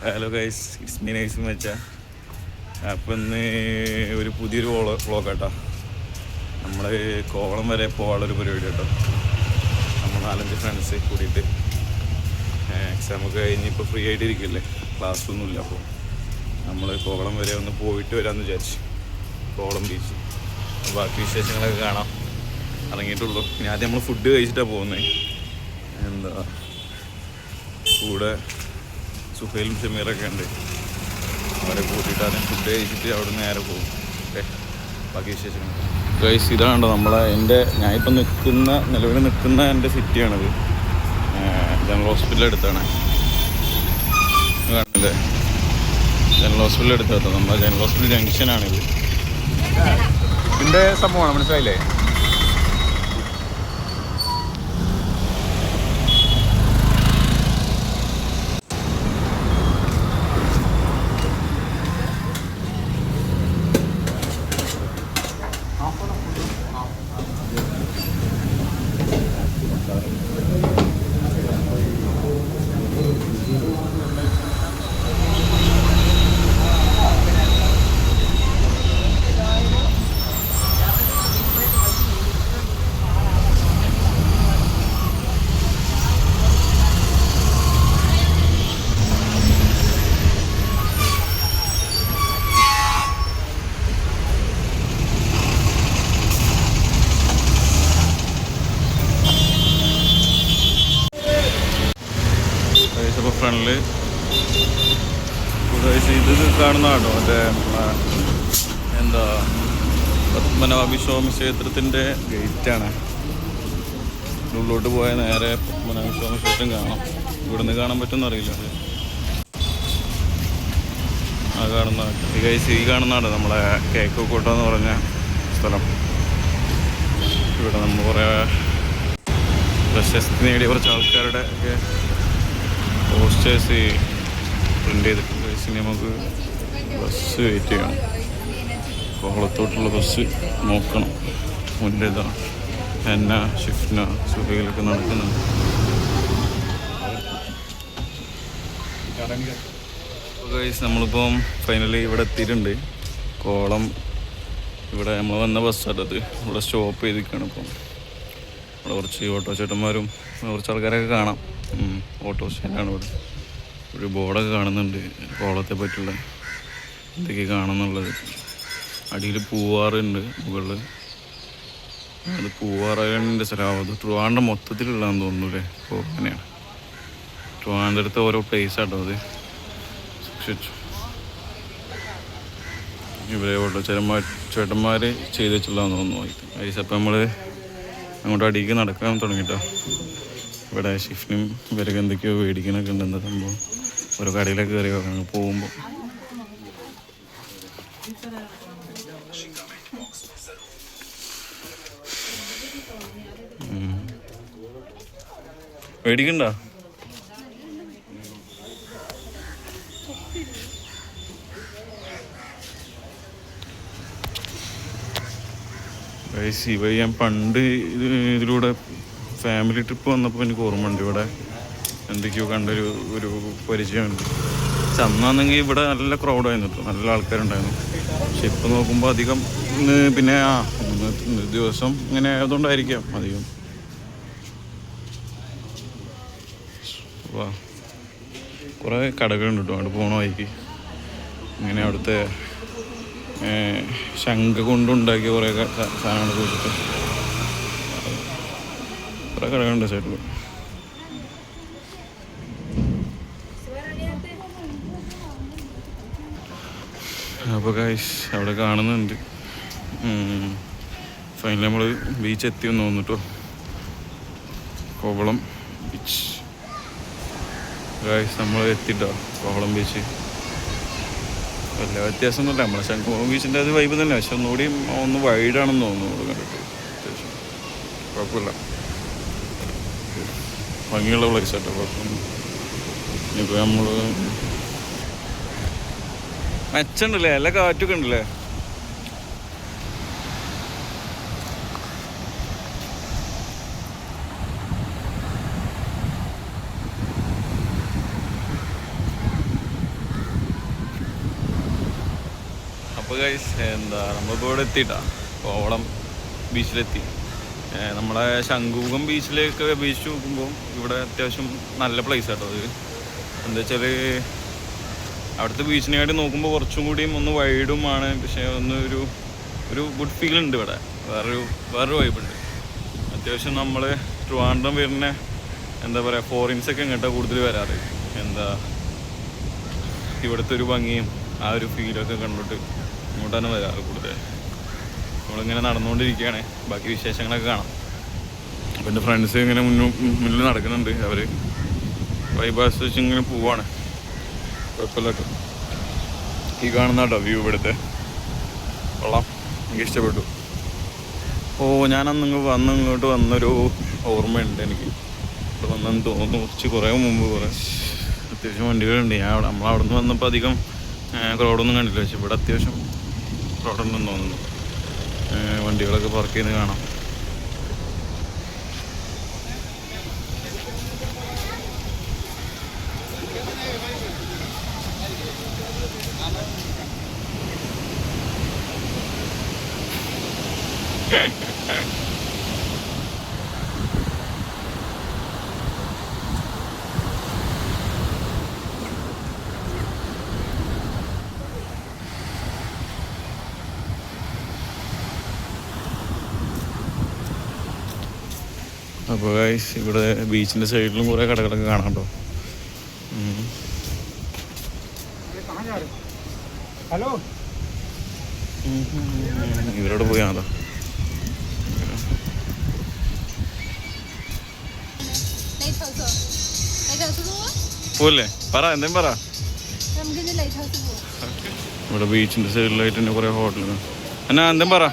Hello guys, it's me nice മച്ച. അപ്പം ഇന്ന് ഒരു പുതിയൊരു വ്ളോഗ് കേട്ടോ. നമ്മൾ കോവളം വരെ പോകാനുള്ളൊരു പരിപാടി കേട്ടോ. നമ്മൾ 4-5 ഫ്രണ്ട്സ് കൂടിയിട്ട് എക്സാമൊക്കെ കഴിഞ്ഞ് ഇപ്പോൾ ഫ്രീ ആയിട്ടിരിക്കില്ലേ, ക്ലാസ്സൊന്നുമില്ല. അപ്പോൾ നമ്മൾ കോവളം വരെ ഒന്ന് പോയിട്ട് വരാമെന്ന് വിചാരിച്ചു. കോവളം ബീച്ച് ബാക്കി വിശേഷങ്ങളൊക്കെ കാണാം. ഇറങ്ങിയിട്ടുള്ളൂ. ഇനി ആദ്യം നമ്മൾ ഫുഡ് കഴിച്ചിട്ടാണ് പോകുന്നത്. എന്താ കൂടെ സുഹൈലും ഷമീറൊക്കെ ഉണ്ട്. അവരെ കൂട്ടിയിട്ടാണ് ഫുഡ് കഴിച്ചിട്ട് അവിടെ നേരെ പോകും. ഓക്കെ, ബാക്കി വിശേഷങ്ങൾ ഗൈസ്. ഇതാണോ ഞാനിപ്പോൾ നിലവിൽ നിൽക്കുന്ന എൻ്റെ സിറ്റിയാണിത്. ജനറൽ ഹോസ്പിറ്റൽ അടുത്താണ് കാണില്ലേ. ജനറൽ ഹോസ്പിറ്റൽ അടുത്താട്ടോ. നമ്മുടെ ജനറൽ ഹോസ്പിറ്റൽ ജംഗ്ഷനാണിത്. ഇതിൻ്റെ സംഭവമാണ്, മനസ്സിലായില്ലേ? ഫ്രണ്ടില് ഇത് കാണുന്ന കേട്ടോ, മറ്റേ എന്താ പത്മനാഭസ്വാമി ക്ഷേത്രത്തിൻ്റെ ഗേറ്റാണ്. ഉള്ളിലോട്ട് പോയാൽ നേരെ പത്മനാഭസ്വാമി ക്ഷേത്രം കാണാം. ഇവിടുന്ന് കാണാൻ പറ്റുമെന്ന് അറിയില്ല. ഈ കാണുന്നതാണ് നമ്മളെ കേക്കോട്ട എന്ന് പറഞ്ഞ സ്ഥലം. ഇവിടെ നമ്മൾ കുറേ പ്രശസ്തി നേടിയ കുറച്ച് ആൾക്കാരുടെ ഒക്കെ പോസ്റ്റേഴ്സ് പ്രിൻ്റ് ചെയ്തിട്ടുണ്ട്. ഇനി നമുക്ക് ബസ് വെയിറ്റ് ചെയ്യണം. കോവളത്തോട്ടുള്ള ബസ് നോക്കണം. മുന്നേതാ എന്ന ഷിഫ്ന സുഹൈലൊക്കെ നടക്കുന്നുണ്ട്. നമ്മളിപ്പം ഫൈനലി ഇവിടെ എത്തിയിട്ടുണ്ട്. കോവളം ഇവിടെ നമ്മൾ വന്ന ബസ്സാട്ടത്. ഇവിടെ സ്റ്റോപ്പ് ചെയ്തിരിക്കുകയാണ്. ഇപ്പം ഇവിടെ കുറച്ച് ഓട്ടോ ചേട്ടന്മാരും കുറച്ച് ആൾക്കാരൊക്കെ കാണാം. ഓട്ടോ സ്റ്റാൻഡാണ് ഇവിടെ. ഒരു ബോർഡൊക്കെ കാണുന്നുണ്ട് കോവളത്തെ പറ്റിയുള്ള എന്തൊക്കെ കാണുന്നുള്ളത്. അടിയിൽ പൂവാറുണ്ട് മുകളിൽ. അത് പൂവാറിൻ്റെ സ്ഥലമാവും. അത് ട്രിവാൻഡ്രം മൊത്തത്തിലുള്ളതെന്ന് തോന്നുന്നു അല്ലേ. അപ്പോൾ അങ്ങനെയാണ് ട്രിവാൻഡ്രത്തെ ഓരോ പ്ലേസ് ആട്ടോ അത്. സൂക്ഷിച്ചു ഇവരെ ഓട്ടോ ചേട്ടന്മാർ ചെയ്ത് വെച്ചുള്ളതെന്ന് തോന്നുന്നു. അപ്പം നമ്മൾ അങ്ങോട്ട് അടിയിലേക്ക് നടക്കാൻ തുടങ്ങിട്ടോ. ഇവിടെ ഷിഫ്നും ഇവരൊക്കെ എന്തൊക്കെയോ മേടിക്കാനൊക്കെ ഉണ്ട്. എന്താ സംഭവം? ഓരോ കടയിലൊക്കെ കയറി വെക്കണം പോകുമ്പോൾ. മേടിക്കണ്ട ഞാൻ പണ്ട് ഇതിലൂടെ ഫാമിലി ട്രിപ്പ് വന്നപ്പോൾ എനിക്ക് ഓർമ്മയുണ്ട്. ഇവിടെ എന്തൊക്കെയോ ഒരു പരിചയമുണ്ട്. പക്ഷെ അന്നാണെങ്കിൽ ഇവിടെ നല്ല ക്രൗഡായിരുന്നു കേട്ടോ, നല്ല ആൾക്കാരുണ്ടായിരുന്നു. പക്ഷെ ഇപ്പം നോക്കുമ്പോൾ അധികം പിന്നെ ദിവസം ഇങ്ങനെ ആയതുകൊണ്ടായിരിക്കാം അധികം. കുറേ കടകളുണ്ട് കേട്ടോ അവിടെ പോകണ വഴിക്ക്. ഇങ്ങനെ അവിടുത്തെ ശംഖ കൊണ്ടുണ്ടാക്കിയ കുറേ സാധനങ്ങളൊക്കെ വെച്ചിട്ട് കുറേ കടകളുണ്ട് സൈഡിൽ. അപ്പോൾ ഗൈസ് അവിടെ കാണുന്നുണ്ട്. ഫൈനലി നമ്മൾ ബീച്ച് എത്തിയെന്ന് തോന്നുന്നു കേട്ടോ. കോവളം ബീച്ച് ഗൈസ് നമ്മൾ എത്തിട്ടോ. കോവളം ബീച്ച് വലിയ വ്യത്യാസമൊന്നുമില്ല. നമ്മളെ ശംഖുമുഖം ബീച്ചിൻ്റെ അത് വൈബ് തന്നെ. പക്ഷെ ഒന്നുകൂടി ഒന്ന് വൈഡാണെന്ന് തോന്നുന്നു ഇവിടെ കണ്ടിട്ട്. അത്യാവശ്യം കുഴപ്പമില്ല, ഭംഗിയുള്ള പ്ലേസ് ആട്ടോ. കുഴപ്പമൊന്നും. ഇനിയിപ്പോൾ നമ്മൾ മെച്ചുണ്ടല്ലേ, നല്ല കാറ്റൊക്കെ ഉണ്ടല്ലേ. അപ്പോൾ ഗൈസ് എന്താ നമ്മളിപ്പോൾ ഇവിടെ എത്തിയിട്ടാ കോവളം ബീച്ചിലെത്തി. നമ്മളെ ശംഖുമുഖം ബീച്ചിലേക്ക് അപേക്ഷിച്ച് നോക്കുമ്പോൾ ഇവിടെ അത്യാവശ്യം നല്ല പ്ലേസ് ആട്ടോ അത്. എന്താ വെച്ചാൽ അവിടുത്തെ ബീച്ചിനെയായിട്ട് നോക്കുമ്പോൾ കുറച്ചും കൂടിയും ഒന്ന് വൈഡുമാണ്. പക്ഷേ ഒന്ന് ഒരു ഗുഡ് ഫീൽ ഉണ്ട് ഇവിടെ. വേറൊരു വൈബുണ്ട്. അത്യാവശ്യം നമ്മൾ ട്രിവാൻഡ്രം വരുന്ന എന്താ പറയുക ഫോറിൻസൊക്കെ ഇങ്ങോട്ടാണ് കൂടുതൽ വരാറ്. എന്താ ഇവിടുത്തെ ഒരു ഭംഗിയും ആ ഒരു ഫീലൊക്കെ കണ്ടിട്ട് ഇങ്ങോട്ടാണ് വരാറ് കൂടുതൽ. നമ്മളിങ്ങനെ നടന്നുകൊണ്ടിരിക്കുകയാണ്. ബാക്കി വിശേഷങ്ങളൊക്കെ കാണാം. അപ്പം എൻ്റെ ഫ്രണ്ട്സ് ഇങ്ങനെ മുന്നിൽ നടക്കുന്നുണ്ട്. അവർ വൈബ് ആസ്വദിച്ച് ഇങ്ങനെ പോവാണ്. കുഴപ്പമില്ല കേട്ടോ. ഈ കാണുന്ന കേട്ടോ വ്യൂ ഇവിടുത്തെ കൊള്ളാം. എനിക്ക് ഇഷ്ടപ്പെട്ടു. ഞാനന്ന് ഇങ്ങോട്ട് വന്നൊരു ഓർമ്മയുണ്ട് എനിക്ക്. ഇവിടെ വന്നെന്ന് തോന്നുന്നു കുറേ മുമ്പ്. അത്യാവശ്യം വണ്ടികളുണ്ട്. നമ്മളവിടെ നിന്ന് വന്നപ്പോൾ അധികം ക്രൗഡൊന്നും കണ്ടില്ല. പക്ഷെ ഇവിടെ അത്യാവശ്യം ക്രൗഡുണ്ടെന്ന് തോന്നുന്നു. വണ്ടികളൊക്കെ പാർക്ക് ചെയ്യുന്നത് കാണാം. അപ്പോൾ ഗൈസ് ഇവിടെ ബീച്ചിൻ്റെ സൈഡിലും കുറേ കടകളൊക്കെ കാണാം കേട്ടോ. ഇവരോട് പോയി കാണാം. പോലെ പറ എന്തേലും പറ. ഇവിടെ ബീച്ചിൻ്റെ സൈഡിലായിട്ട് തന്നെ കുറേ ഹോട്ടലുകൾ. എന്നാ എന്തേലും പറ.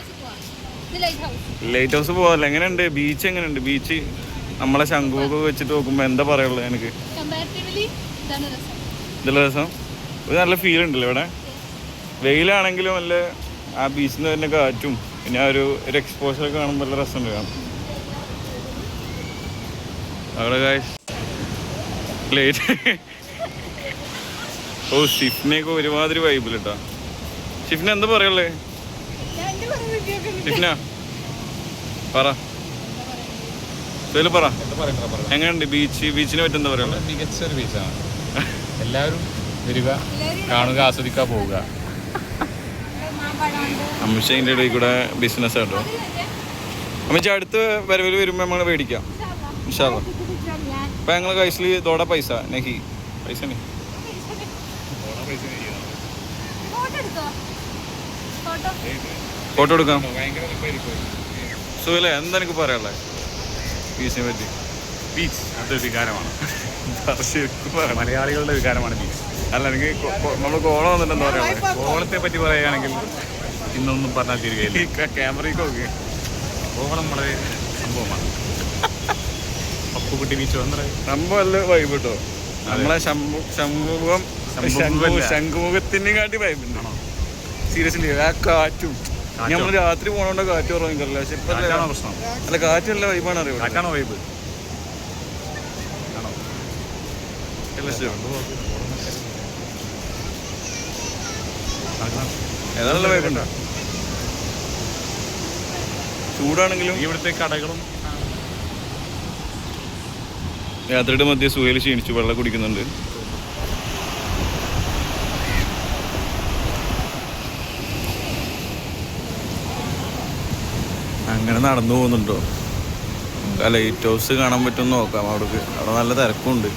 ലൈറ്റ് ഹൗസ് പോകാമല്ലോ. എങ്ങനെയുണ്ട് ബീച്ച്? എങ്ങനെയുണ്ട് ബീച്ച്? നമ്മളെ ശംഖുമൊക്കെ വെച്ചിട്ട് നോക്കുമ്പോൾ എന്താ പറയുള്ളത് എനിക്ക്? ഇതല്ല രസം. ഒരു നല്ല ഫീൽ ഉണ്ടല്ലോ ഇവിടെ. വെയിലാണെങ്കിലും നല്ല ആ ബീച്ചിൽ നിന്ന് തന്നെ കാറ്റും പിന്നെ ആ ഒരു എക്സ്പോഷറൊക്കെ കാണുമ്പോൾ നല്ല രസമുണ്ട് കാണാം. അവിടെ ലേറ്റ് ഷിഫ്റ്റിനെയൊക്കെ ഒരുമാതിരി വൈബിൽ കേട്ടോ. ഷിഫ്റ്റിന് എന്താ പറയുള്ളേ? ഷിഫ്ന പറ. പറ എങ്ങനെയുണ്ട് ബീച്ചിനെ പറ്റി എന്താ പറയുക? മികച്ചൊരു ബീച്ചാണ്. എല്ലാവരും വരിക, കാണുക, ആസ്വദിക്കുക, പോവുക. അമ്മച്ചതിൻ്റെ ഇടയിൽ കൂടെ ബിസിനസ് ആട്ടോ. അമ്മച്ച അടുത്ത് വരവിൽ വരുമ്പോൾ നമ്മൾ മേടിക്കാം ഇൻഷാ അല്ലാ. അപ്പം ഞങ്ങൾ കൈസിൽ തോടെ പൈസ നെഹി പൈസ ഫോട്ടോ എടുക്കാം. സുഖല്ലേ? എന്താ എനിക്ക് പറയാനുള്ളത് ബീച്ചിനെ പറ്റി? ബീച്ച് അതൊരു വികാരമാണ്. മലയാളികളുടെ വികാരമാണ് ബീച്ച്. അല്ല എനിക്ക് നമ്മൾ കോളം വന്നിട്ട് എന്താ പറയാ? കോവളത്തെ പറ്റി പറയുകയാണെങ്കിൽ ഇന്നൊന്നും പറഞ്ഞാൽ തീരുകയില്ല. ക്യാമറയ്ക്ക് നോക്കി. കോവളം വളരെ സംഭവമാണ്. പപ്പുകുട്ടി ബീച്ച് വന്നത് സംഭവമല്ല വൈബ് കേട്ടോ. നമ്മളെ ശംഖുമുഖത്തിനെ കാട്ടി വൈബുണ്ട്. സീരിയസ്ലി ആ കാറ്റും നമ്മൾ രാത്രി പോണോണ്ട് കാറ്റ് കുറവില്ല. പക്ഷെ ഇപ്പൊ പ്രശ്നം അല്ല, കാറ്റല്ല വൈബാണ്. അറിയാം കാറ്റാണോ വൈബ്? ഏതാണല്ല വൈബുണ്ടോ? ചൂടാണെങ്കിലും ഇവിടുത്തെ കടകളും യാത്രയുടെ മധ്യ സുഹേൽ ക്ഷീണിച്ചു വെള്ളം കുടിക്കുന്നുണ്ട്. അങ്ങനെ നടന്നു പോകുന്നുണ്ടോ? ലൈറ്റ് ഹൗസ് കാണാൻ പറ്റുമെന്ന് നോക്കാം. അവിടെ നല്ല തിരക്കുണ്ട്.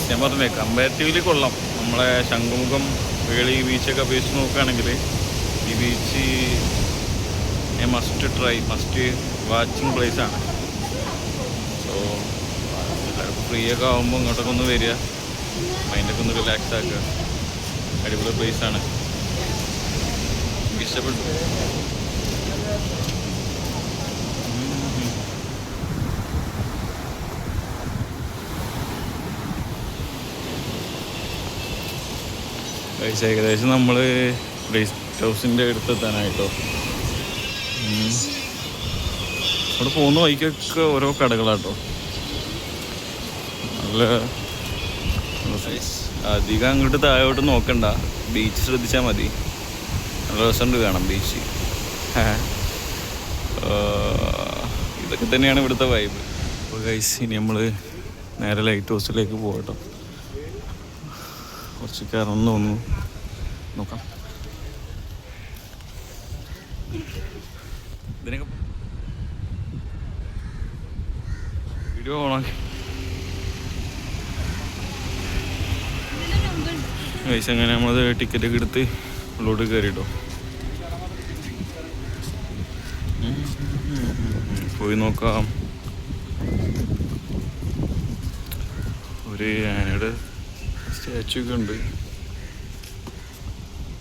ഞാൻ പറഞ്ഞേ കമ്പാരിറ്റീവ്ലി കൊള്ളാം. നമ്മളെ ശംഖുമുഖം വേളി ബീച്ചൊക്കെ അപേക്ഷിച്ച് നോക്കുകയാണെങ്കിൽ ഈ ബീച്ച് മസ്റ്റ് വാച്ചിങ് പ്ലേസാണ്. സോ എല്ലാവർക്കും ഫ്രീ ഒക്കെ ആകുമ്പോൾ ഇങ്ങോട്ടൊക്കെ ഒന്ന് വരിക, മൈൻഡൊക്കെ ഒന്ന് റിലാക്സ് ആക്കുക. അടിപൊളി പ്ലേസാണ്, എനിക്ക് ഇഷ്ടപ്പെട്ടു. ഏകദേശം നമ്മൾ ഗസ്റ്റ് ഹൗസിൻ്റെ അടുത്തെത്താനായിട്ടോ. അവിടെ പോകുന്ന വഴിക്കൊക്കെ ഓരോ കടകളാട്ടോ. നല്ല അധികം അങ്ങോട്ട് താഴോട്ട് നോക്കണ്ട, ബീച്ച് ശ്രദ്ധിച്ചാൽ മതി. നല്ല രസമുണ്ട് കാണാം ബീച്ച്. ഇതൊക്കെ തന്നെയാണ് ഇവിടുത്തെ വൈബ്. അപ്പോൾ ഗൈസ് ഇനി നമ്മൾ നേരെ ലൈറ്റ് ഹൗസിലേക്ക് പോകട്ടോ. കുറച്ച് കയറണം തോന്നുന്നു, നോക്കാം. ഇതിനൊക്കെ വീഡിയോ ഓണാക്കി ഗൈസ്. അങ്ങനെ നമ്മളത് ടിക്കറ്റൊക്കെ എടുത്ത് ഉള്ളോട്ട് കയറിട്ടോ. പോയി നോക്കാം. ഒരു ആനയുടെ സ്റ്റാച്ചു ഒക്കെ ഉണ്ട്.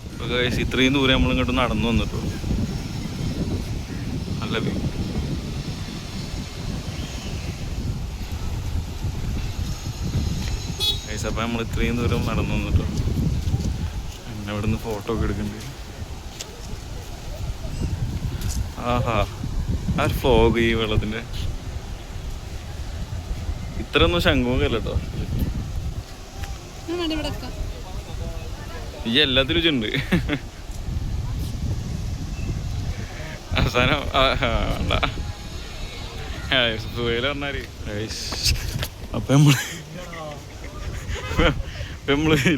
അപ്പോൾ ഗൈസ് ഇത്രയും ദൂരം നമ്മളിങ്ങോട്ട് നടന്നു വന്നിട്ടോ. നല്ല വ്യൂ. ഗൈസ് അപ്പം നമ്മൾ ഇത്രയും ദൂരം നടന്നു വന്നിട്ടോ. പിന്നെ അവിടെ നിന്ന് ഫോട്ടോ ഒക്കെ എടുക്കണ്ടേ. ആഹാ, ആ ഒരു ഫ്ലോഗ് ഈ വെള്ളത്തിൻ്റെ ഇത്രയൊന്നും ശംഖുമുഖല്ല കേട്ടോ. ഈ എല്ലാത്തിലും ഉണ്ട്. അവസാനം പറഞ്ഞാല് അപ്പൊ നമ്മള്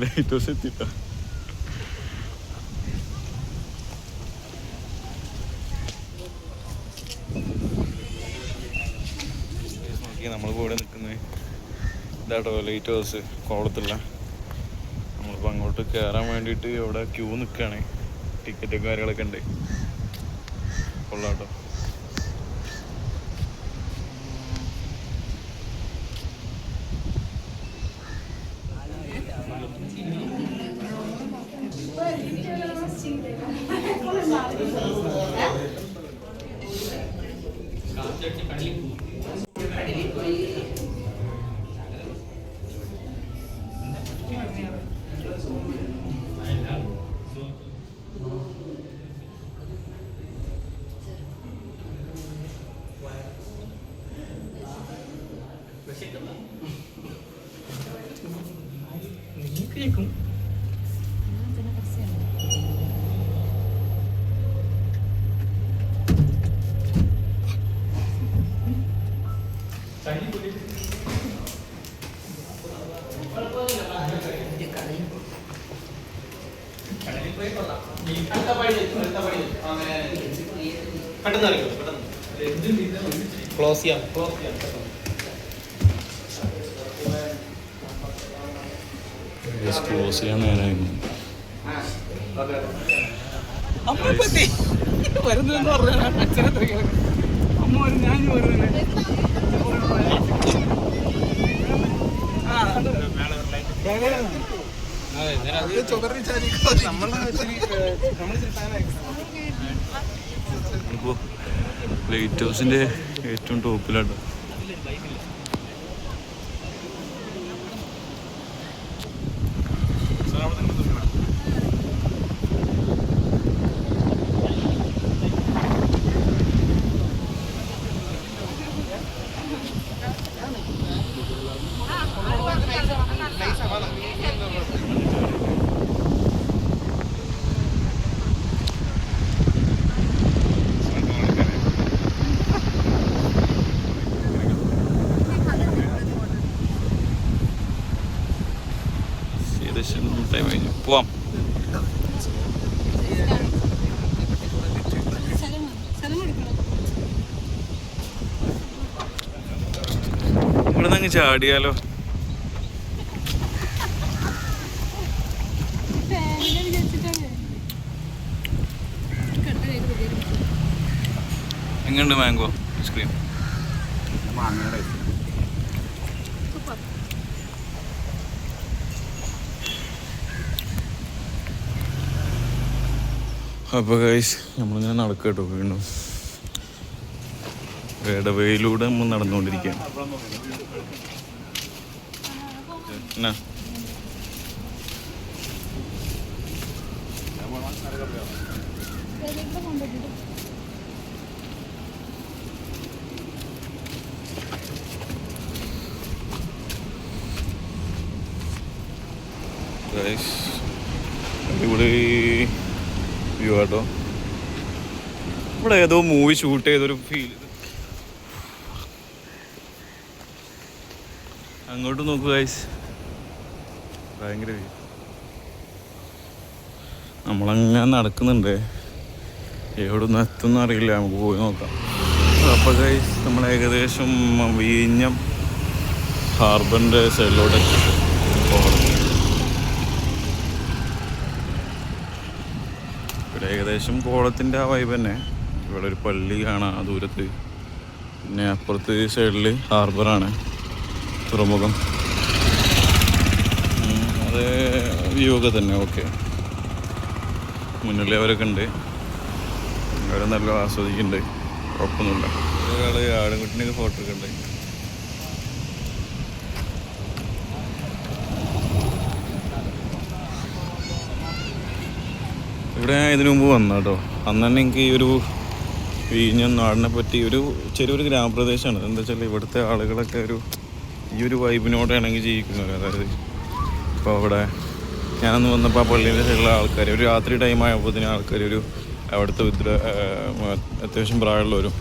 ലൈറ്റ് ഹൗസ് എത്തിട്ടോ. നമ്മൾ കൂടെ നിൽക്കുന്നത് ഇതാട്ടോ ലൈറ്റ് ഹൗസ് കോളത്തുള്ള. നമ്മളിപ്പോൾ അങ്ങോട്ട് കയറാൻ വേണ്ടിയിട്ട് ഇവിടെ ക്യൂ നിൽക്കുകയാണ്. ടിക്കറ്റും കാര്യങ്ങളൊക്കെ ഉണ്ട്. കൊള്ളാട്ടോ. ക്ലോസ് ചെയ്യാം. ക്ലോസ് ചെയ്യാൻ നേരമായിരുന്നു. വരുന്നതെന്ന് പറഞ്ഞാൽ അച്ഛനെ അമ്മ വരും, ഞാൻ വരുന്നത്. ഇപ്പോൾ ലൈറ്റ് ഹൗസിൻ്റെ ഏറ്റവും ടോപ്പിലാട്ടോ. ടൈം കഴിഞ്ഞു, പോവാം. ഇവിടെ നിന്ന് അങ്ങ് ചാടിയാലോ? എങ്ങനെയുണ്ട് മാംഗോ ഐസ്ക്രീം? അപ്പോൾ ഗൈസ് നമ്മളിങ്ങനെ നടക്കുക കേട്ടോ. വീണ്ടും ഇടവയിലൂടെ നമ്മൾ നടന്നുകൊണ്ടിരിക്കുകയാണ്. എന്നാ ഇവിടെ വ്യൂ കേട്ടോ. ഇവിടെ ഏതോ മൂവി ഷൂട്ട് ചെയ്തൊരു ഫീൽ. അങ്ങോട്ട് നോക്കൂ ഗൈസ്, ഭയങ്കര വ്യൂ. നമ്മളങ്ങനെ നടക്കുന്നുണ്ട്, എവിടെ നിന്ന് എത്തുമെന്ന് അറിയില്ല, നമുക്ക് പോയി നോക്കാം. അപ്പോൾ ഗൈസ് നമ്മൾ ഏകദേശം വിഴിഞ്ഞം ഹാർബറിൻ്റെ സൈഡിലോട്ട് പോകണം. ഇവിടെ ഏകദേശം കോളത്തിൻ്റെ ആ വൈബ് തന്നെ. ഇവിടെ ഒരു പള്ളി കാണാം ദൂരത്ത്, പിന്നെ അപ്പുറത്ത് സൈഡിൽ ഹാർബറാണ്, തുറമുഖം. അത് വ്യൂ ഒക്കെ തന്നെ. ഓക്കെ, മുന്നിൽ അവരൊക്കെ ഉണ്ട്, അവരെ നല്ല ആസ്വദിക്കുന്നുണ്ട്, കുഴപ്പമൊന്നുമില്ല. ഒരാൾ ആടുംകുട്ടിനൊക്കെ ഫോട്ടോ ഒക്കെ ഉണ്ട്. ഇവിടെ ഇതിനു മുമ്പ് വന്നു കേട്ടോ. അന്ന് തന്നെ എനിക്ക് ഈ ഒരു വിഴിഞ്ഞം നാടിനെ പറ്റി ചെറിയൊരു ഗ്രാമപ്രദേശമാണ്. എന്താ വെച്ചാൽ ഇവിടുത്തെ ആളുകളൊക്കെ ഈ ഒരു വൈബിനോടാണെങ്കിൽ ജീവിക്കുന്നവർ. അതായത് ഇപ്പോൾ അവിടെ ഞാനന്ന് വന്നപ്പോൾ ആ പള്ളീൻ്റെ സൈഡിലുള്ള ആൾക്കാർ ഒരു രാത്രി ടൈമായപ്പോഴത്തേനും ആൾക്കാർ അവിടുത്തെ അത്യാവശ്യം പ്രായമുള്ളവരും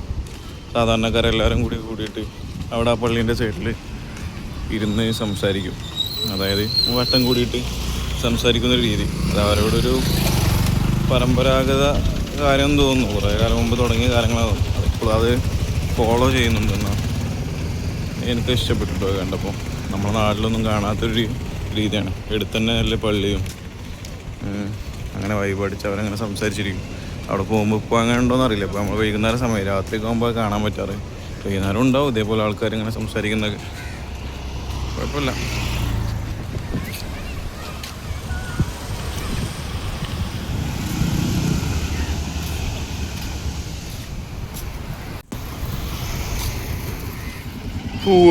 സാധാരണക്കാരെല്ലാവരും കൂടിയിട്ട് അവിടെ ആ പള്ളീൻ്റെ സൈഡിൽ ഇരുന്ന് സംസാരിക്കും. അതായത് വട്ടം കൂടിയിട്ട് സംസാരിക്കുന്നൊരു രീതി. അത് അവരോടൊരു പരമ്പരാഗത കാര്യം തോന്നുന്നു, കുറേ കാലം മുമ്പ് തുടങ്ങിയ കാര്യങ്ങളാണ്. അതിപ്പോൾ അത് ഫോളോ ചെയ്യുന്നുണ്ടെന്നാണ് എനിക്ക് ഇഷ്ടപ്പെട്ടിട്ടോ കണ്ടപ്പോൾ. നമ്മുടെ നാട്ടിലൊന്നും കാണാത്തൊരു രീതിയാണ്. എടുത്ത് തന്നെ നല്ല പള്ളിയും അങ്ങനെ വൈബ് അടിച്ച് അവരങ്ങനെ സംസാരിച്ചിരിക്കും. അവിടെ പോകുമ്പോൾ ഇപ്പോൾ അങ്ങനെ ഉണ്ടോയെന്ന് അറിയില്ല. ഇപ്പോൾ നമ്മൾ വൈകുന്നേരം സമയം രാത്രിയൊക്കെ ആകുമ്പോൾ കാണാൻ പറ്റാറ്. വൈകുന്നേരം ഉണ്ടാവും ഇതേപോലെ ആൾക്കാർ ഇങ്ങനെ സംസാരിക്കുന്നതൊക്കെ. കുഴപ്പമില്ല.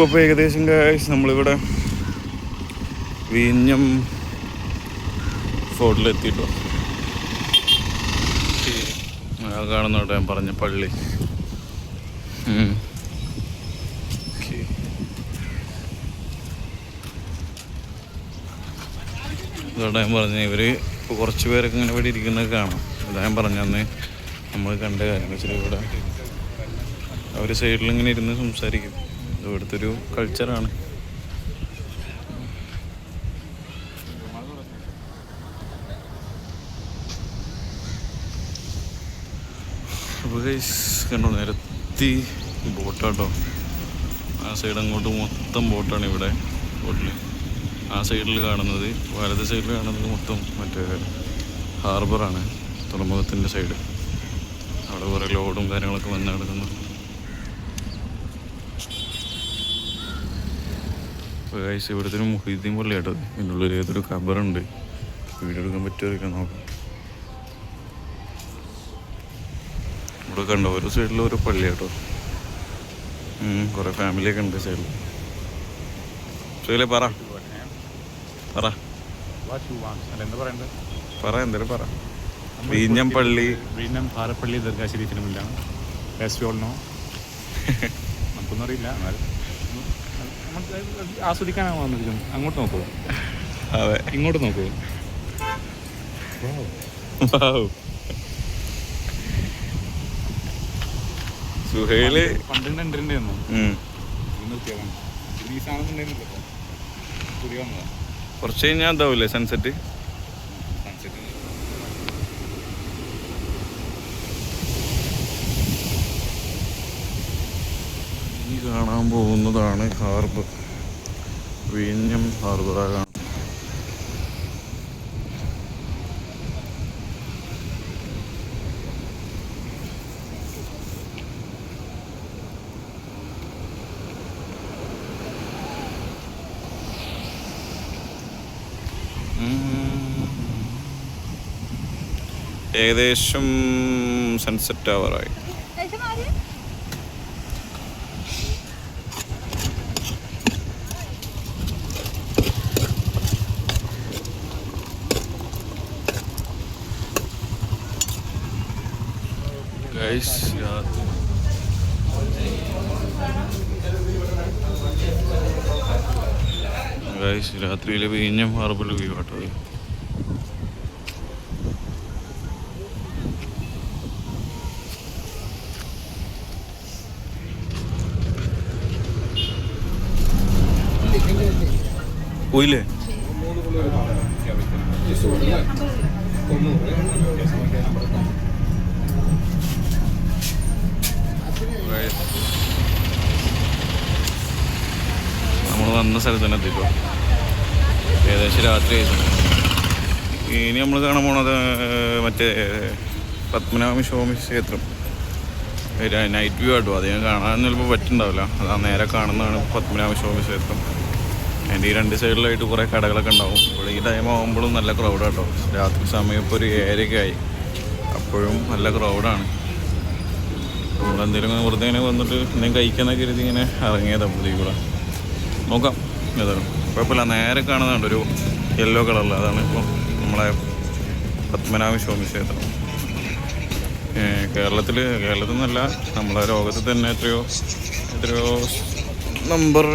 അപ്പോൾ ഏകദേശം നമ്മളിവിടെ വിഴിഞ്ഞം ഫോർട്ടിലെത്തിയിട്ടോ. കാണുന്നോട്ടെ ഞാൻ പറഞ്ഞ പള്ളി. ഇതോടെ ഞാൻ പറഞ്ഞ ഇവർ ഇപ്പോൾ കുറച്ച് പേരൊക്കെ ഇങ്ങനെ ഇവിടെ ഇരിക്കുന്നത് കാണാം. ഇതാ ഞാൻ പറഞ്ഞന്ന് നമ്മൾ കണ്ട കാര്യം വെച്ചാൽ ഇവിടെ അവർ സൈഡിലിങ്ങനെ ഇരുന്ന് സംസാരിക്കും. ഇത് ഇവിടുത്തെ ഒരു കൾച്ചറാണ്. അപ്പോൾ കണ്ടോ നിരത്തി ബോട്ടാട്ടോ. ആ സൈഡ് അങ്ങോട്ട് മൊത്തം ബോട്ടാണ് ഇവിടെ ബോട്ടിൽ. ആ സൈഡിൽ കാണുന്നത്, വലത് സൈഡിൽ കാണുന്നത് മൊത്തം മറ്റേ ഹാർബറാണ്, തുറമുഖത്തിൻ്റെ സൈഡ്. അവിടെ കുറേ ലോഡും കാര്യങ്ങളൊക്കെ വന്ന് കിടക്കുന്നു. അപ്പോൾ ഗൈസ് ഇവിടുത്തെ ഒരു മുഹീദ്ദീൻ പള്ളി കേട്ടോ. ഇതിൻ്റെ ഉള്ളിൽ ഏതൊരു ഖബറുണ്ട്, വീഡിയോ എടുക്കാൻ പറ്റുമായിരിക്കും, നോക്കാം. ഇവിടെ കണ്ടോ ഓരോ സൈഡിൽ ഓരോ പള്ളി കേട്ടോ. കുറേ ഫാമിലിയൊക്കെ ഉണ്ട് സൈഡിൽ. പറ എന്തായാലും പറ. വിഴിഞ്ഞം പള്ളി, വിഴിഞ്ഞം പാറപ്പള്ളി ദർഗാ ശരീഫിന് മുന്നിലാണ്. നമുക്കൊന്നും അറിയില്ല, നമുക്ക് ആസ്വദിക്കാനാണ് വന്നിരിക്കുന്നത്. അങ്ങോട്ട് നോക്കൂ, അതെ ഇങ്ങോട്ട് നോക്കൂ. സുഹൈല് പണ്ടിൻ്റെ എൻ്റെ ഒന്നും നിർത്തിയാതാണ്. ഈ സാധനം ഉണ്ടായിരുന്നില്ല, പുതിയ വന്നതാണ്. കുറച്ച് കഴിഞ്ഞാൽ എന്താവൂലേ സൺസെറ്റ്. ഈ കാണാൻ പോകുന്നതാണ് ഹാർബർ, വിഴിഞ്ഞം ഹാർബറാണ്. ഏകദേശം സൺസെറ്റ് ആവാറായി. ഗൈസ് രാത്രിയിലെ വിഴിഞ്ഞം ഹാർബർ വ്യൂ കേട്ടോ. പോയില്ലേ? നമ്മൾ വന്ന സ്ഥലത്ത് തന്നെ എത്തിട്ടോ. ഏകദേശം രാത്രി ആയിരുന്നു. ഇനി നമ്മൾ കാണാൻ പോണത് മറ്റേ പത്മനാഭ സ്വാമി ക്ഷേത്രം നൈറ്റ് വ്യൂ ആട്ടോ. അത് ഞാൻ കാണാൻ ചിലപ്പോൾ പറ്റുന്നുണ്ടാവില്ല. അതാ നേരെ കാണുന്നതാണ് പത്മനാഭ സ്വാമി ക്ഷേത്രം. അതിൻ്റെ ഈ രണ്ട് സൈഡിലായിട്ട് കുറേ കടകളൊക്കെ ഉണ്ടാവും. ഇവിടെ ഈ ടൈം ആകുമ്പോഴും നല്ല ക്രൗഡാട്ടോ. രാത്രി സമയം ഇപ്പോൾ ഒരു 7:30 ആയി. അപ്പോഴും നല്ല ക്രൗഡാണ്. നമ്മളെന്തെങ്കിലും വെറുതെ ഇങ്ങനെ വന്നിട്ട് എന്തെങ്കിലും കഴിക്കാനൊക്കെ കരുതി ഇങ്ങനെ ഇറങ്ങിയതാണ് പുതിയ കൂടെ. നോക്കാം ഏതാണ് കുഴപ്പമില്ല. നേരെ കാണുന്നുണ്ട് ഒരു യെല്ലോ കളറിൽ. അതാണ് ഇപ്പോൾ നമ്മളെ പത്മനാഭ സ്വാമി ക്ഷേത്രം. കേരളത്തിൽ നിന്നല്ല, നമ്മളെ ലോകത്തിൽ തന്നെ എത്രയോ നമ്പർ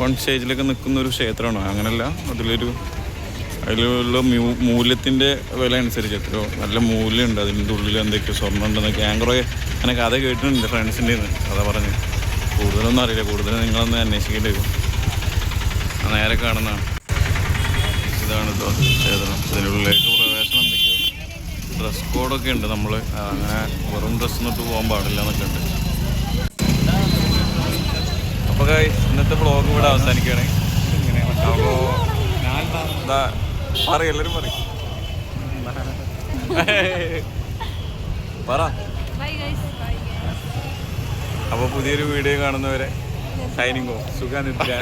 1 സ്റ്റേജിലൊക്കെ നിൽക്കുന്നൊരു ക്ഷേത്രമാണ്. അങ്ങനെയല്ല, അതിലുള്ള മൂല്യത്തിൻ്റെ വില അനുസരിച്ച് എത്രയോ നല്ല മൂല്യമുണ്ട്. അതിൻ്റെ ഉള്ളിൽ എന്തൊക്കെയോ സ്വർണ്ണം ഉണ്ടെന്നൊക്കെ കുറേ അങ്ങനെ കഥ കേട്ടിട്ടുണ്ട് ഫ്രണ്ട്സിൻ്റെ നിന്ന്. അതാ പറഞ്ഞ് കൂടുതലൊന്നും അറിയില്ല. കൂടുതലും നിങ്ങളൊന്ന് അന്വേഷിക്കേണ്ടി വരും. നേരെ കാണുന്നതാണ്. ഇതാണ് കേട്ടോ ക്ഷേത്രം. ഇതിനുള്ളിലേക്ക് പ്രവേശനം എന്തൊക്കെയോ ഡ്രസ് കോഡൊക്കെ ഉണ്ട്. നമ്മൾ അങ്ങനെ വെറും ഡ്രസ്സ് ഇട്ട് പോകാൻ പാടില്ല എന്നൊക്കെ ഉണ്ട്. അപ്പോൾ ഇന്നത്തെ വ്ളോഗ് ഇവിടെ അവസാനിക്കുകയാണ്. അപ്പോൾ എല്ലാവരും പറയും പറ. അപ്പോൾ പുതിയൊരു വീഡിയോ കാണുന്നവരെ സൈനിങ് ഓഫ്. സുഖാനിരിക്കാൻ.